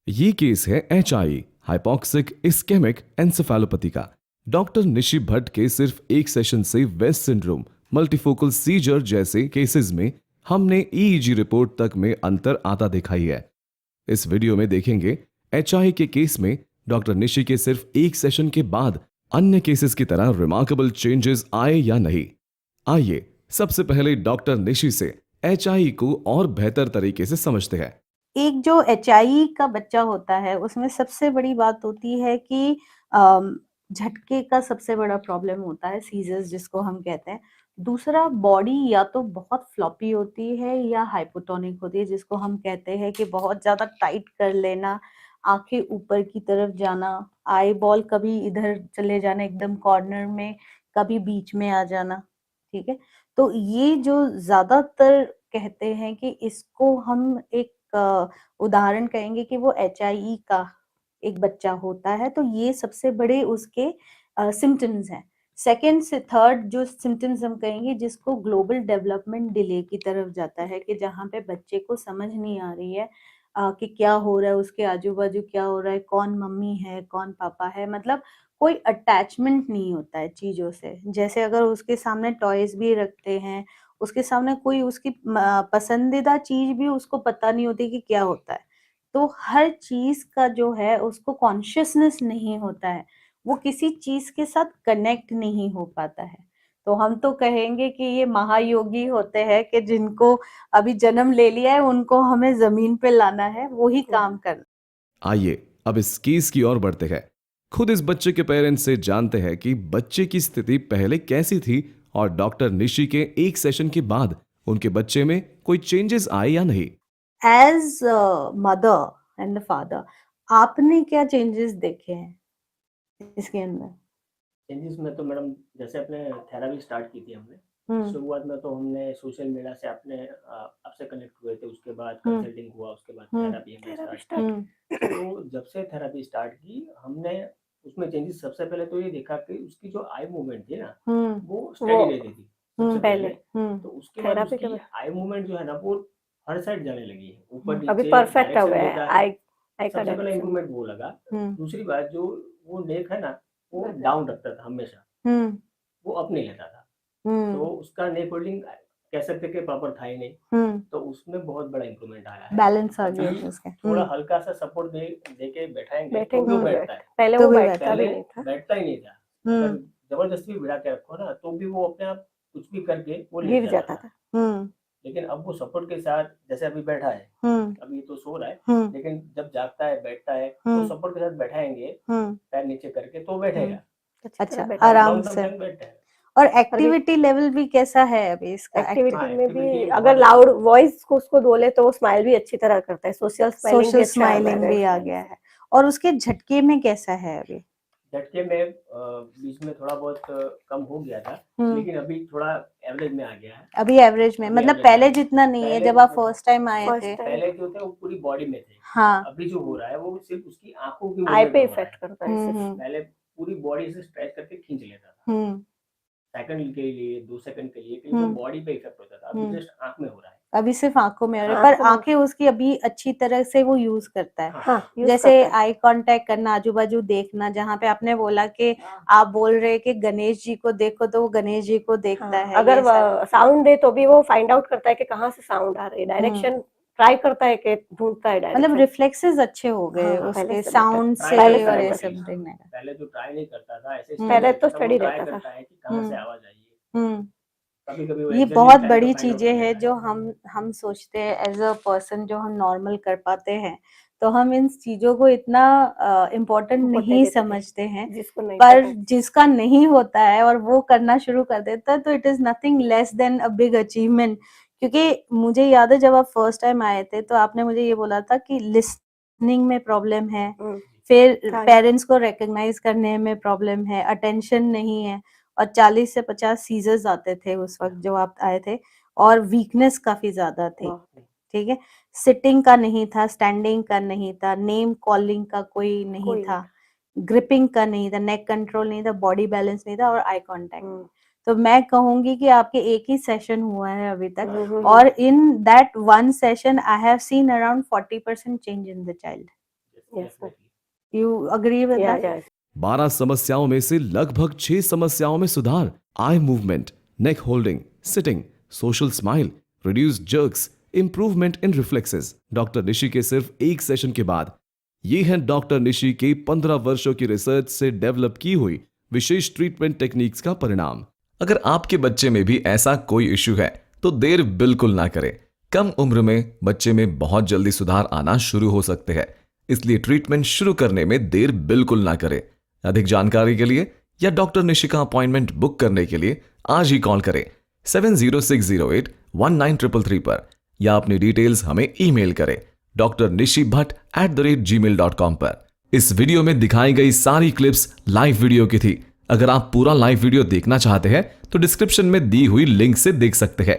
ये केस है HI hypoxic ischaemic encephalopathy का। डॉक्टर निशि भट्ट के सिर्फ एक सेशन से वेस्ट सिंड्रोम, मल्टीफोकल सीजर जैसे केसेस में हमने EEG रिपोर्ट तक में अंतर आता देखा ही है। इस वीडियो में देखेंगे HI के केस में डॉक्टर निशि के सिर्फ एक सेशन के बाद अन्य केसेस की तरह रिमार्केबल चेंजेस आए या नहीं। आइए सबसे पहले डॉक्टर निशि से HI को और बेहतर तरीके से समझते हैं। एक जो एचआई का बच्चा होता है उसमें सबसे बड़ी बात होती है कि अम, झटके का सबसे बड़ा प्रॉब्लम होता है, सीजर्स जिसको हम कहते हैं। दूसरा, बॉडी या तो बहुत फ्लॉपी होती है या हाइपोटोनिक होती है, जिसको हम कहते हैं कि बहुत ज्यादा टाइट कर लेना, आंखें ऊपर की तरफ जाना, आई बॉल कभी इधर चले जाना एकदम कॉर्नर में, कभी बीच में आ जाना। ठीक है, तो ये जो ज्यादातर कहते हैं कि इसको हम एक उदाहरण कहेंगे कि वो HIE का एक बच्चा होता है, तो ये सबसे बड़े उसके सिम्टम्स हैं। सेकेंड से थर्ड जो सिम्टम्स हम कहेंगे, जिसको ग्लोबल डेवलपमेंट डिले की तरफ जाता है, कि जहाँ पे बच्चे को समझ नहीं आ रही है कि क्या हो रहा है, उसके आजू बाजू क्या हो रहा है, कौन मम्मी है कौन पापा है, मतलब कोई अटैचमेंट नहीं होता है चीजों से। जैसे अगर उसके सामने टॉयज भी रखते हैं, उसके सामने कोई उसकी पसंदीदा चीज भी उसको पता नहीं होती कि क्या होता है, तो हर चीज का जो है उसको कॉन्शियसनेस नहीं होता है, वो किसी चीज के साथ कनेक्ट नहीं हो पाता है। तो हम तो कहेंगे कि ये महायोगी होते हैं कि जिनको अभी जन्म ले लिया है, उनको हमें जमीन पे लाना है, वही काम करना। आइए अब इस केस की ओर बढ़ते हैं। खुद इस बच्चे के पेरेंट्स से जानते हैं कि बच्चे की स्थिति पहले कैसी थी और डॉक्टर निशि के एक सेशन के बाद उनके बच्चे में कोई चेंजेस आए या नहीं। एज मदर एंड फादर, आपने क्या चेंजेस देखे हैं इसके अंदर? चेंजेस में तो मैडम, जैसे अपने थेरेपी स्टार्ट की थी हमने, शुरुआत में तो हमने सोशल मीडिया से आपसे कनेक्ट हुए थे, उसके बाद कंसल्टिंग हुआ, उसके बाद थेरेपी हमने स्टार्ट की। तो जब से थेरेपी स्टार्ट की हमने उसमें चेंजेस सबसे पहले तो ये देखा कि उसकी जो आई मूवमेंट थी ना, वो स्टेडी रहती थी सबसे पहले। तो उसके बाद उसकी आई मूवमेंट जो है ना, वो हर साइड जाने लगी है, ऊपर नीचे अभी परफेक्ट हो डायरेक्शन गया देता है। है। आई का सबसे पहले डायरेक्शन। इम्प्रूवमेंट वो लगा। दूसरी बात, जो वो नेक है ना, वो डाउन रखता था हमेशा, वो अप नहीं लेता था। तो उसका नेक होल्डिंग कह सकते कि प्रॉपर था ही नहीं। तो उसमें बहुत बड़ा इम्प्रूवमेंट आया है। बैलेंस आ अभी गया उसके। थोड़ा हल्का सा सपोर्ट दे के बैठाएंगे तो बैठेंगे वो तो बैठता है। पहले तो वो भी बैठता पहले भी नहीं था। बैठता ही नहीं था। अगर जबरदस्ती भी भिड़ा के रखो ना, तो भी वो अपने आप कुछ भी करके वो लेट गिर जाता जाता था। था। लेकिन अब वो सपोर्ट के साथ, जैसे अभी बैठा है, अभी तो सो रहा है, लेकिन जब जागता है बैठता है तो सपोर्ट के साथ बैठाएंगे, पैर नीचे करके तो बैठेगा। अच्छा, बैठा आराम लॉन्ग टर्म से। तक बैठता है। और एक्टिविटी लेवल भी कैसा है अभी इसका? एक्टिविटी में भी एक्टिविटी अगर लाउड वॉइस को उसको बोले तो वो स्माइल भी अच्छी तरह करता है। सोशल स्माइलिंग सोशल भी अच्छा स्माइलिंग भी आ गया है। और उसके झटके में कैसा है अभी? झटके में बीच में थोड़ा बहुत कम हो गया था, लेकिन अभी थोड़ा एवरेज में आ गया है। अभी एवरेज में, अभी मतलब average पहले में। जितना नहीं है पहले जब आप फर्स्ट टाइम आए फर्स्ट थे। टाइम पहले जो थे वो पूरी बॉडी में थे। हाँ। अभी जो हो रहा है वो सिर्फ उसकी आंखों की आई मूवमेंट पे में हो रहा इफेक्ट है। करता है सिर्फ। पहले पूरी बॉडी से स्ट्रेच करके खींच लेता था, सेकंड के लिए, 2 सेकंड के लिए, वो बॉडी पे इफेक्ट होता था। अभी जस्ट आंख में हो रहा है। अभी सिर्फ आंखों में हो रहा है, हाँ, पर आंखें उसकी अभी अच्छी तरह से वो यूज करता है। हाँ, यूज जैसे करता है। आई कांटेक्ट करना, आजू बाजू देखना, जहाँ पे आपने बोला कि आप बोल रहे कि गणेश जी को देखो, तो वो गणेश जी को देखता है। अगर ये सब साउंड दे तो भी वो फाइंड आउट करता है कि कहाँ से साउंड आ रही है, डायरेक्शन ट्राई करता है कि ढूंढता है मतलब डायरेक्शन। रिफ्लेक्सेस अच्छे हो गए हाँ, उसके पहले से साउंड better। से पहले से और ये better। सब देखने का। पहले जो ट्राई नहीं करता था, ऐसे पहले तो वो स्टडी ट्राई रहता था। करता है कि कहाँ से आवाज आई है। कभी कभी वो ये exactly बहुत time बड़ी पे find out चीजें कर हैं लेता जो है। हम सोचते हैं एज अ पर्सन, जो हम नॉर्मल कर पाते हैं, तो हम इन चीजों को इतना इम्पोर्टेंट नहीं देते थे, समझते हैं। जिसको नहीं पर पता है। जिसका नहीं होता है और वो करना शुरू कर देता है, तो it is nothing less than a big achievement. क्योंकि मुझे याद है जब आप फर्स्ट टाइम आए थे, तो आपने मुझे ये बोला था कि लिसनिंग में प्रॉब्लम है, फिर पेरेंट्स को रिकॉग्नाइज करने में प्रॉब्लम है, अटेंशन नहीं है, और 40 से 50 सीजर्स आते थे उस वक्त जो आप आए थे, और वीकनेस काफी ज्यादा थी। ठीक है, सिटिंग का नहीं था, स्टैंडिंग का नहीं था, नेम कॉलिंग का कोई नहीं था, ग्रिपिंग का नहीं था, नेक कंट्रोल नहीं था, बॉडी बैलेंस नहीं था, और आई कांटेक्ट। तो मैं कहूंगी कि आपके एक ही सेशन हुआ है अभी तक, और in that one session I have seen around 40% change in the child. definitely. You agree with Yeah, that? yeah. 12 समस्याओं में से लगभग 6 समस्याओं में सुधार, eye movement, neck holding, sitting, social smile, reduce jerks, improvement in reflexes. Doctor Nishi के सिर्फ एक सेशन के बाद ये हैं डॉक्टर निशी के 15 वर्षों की रिसर्च से डेवलप की हुई विशेष ट्रीटमेंट टेक्निक्स का परिणाम। अगर आपके बच्चे में भी ऐसा कोई इश्यू है तो देर बिल्कुल ना करें। कम उम्र में बच्चे में बहुत जल्दी सुधार आना शुरू हो सकते हैं, इसलिए ट्रीटमेंट शुरू करने में देर बिल्कुल ना करें। अधिक जानकारी के लिए या डॉक्टर निशी का अपॉइंटमेंट बुक करने के लिए आज ही कॉल करें 7060819333 पर या अपनी डिटेल्स हमें ईमेल करें drnishibhatt@gmail.com पर। इस वीडियो में दिखाई गई सारी क्लिप्स लाइव वीडियो की थी। अगर आप पूरा लाइव वीडियो देखना चाहते हैं तो डिस्क्रिप्शन में दी हुई लिंक से देख सकते हैं।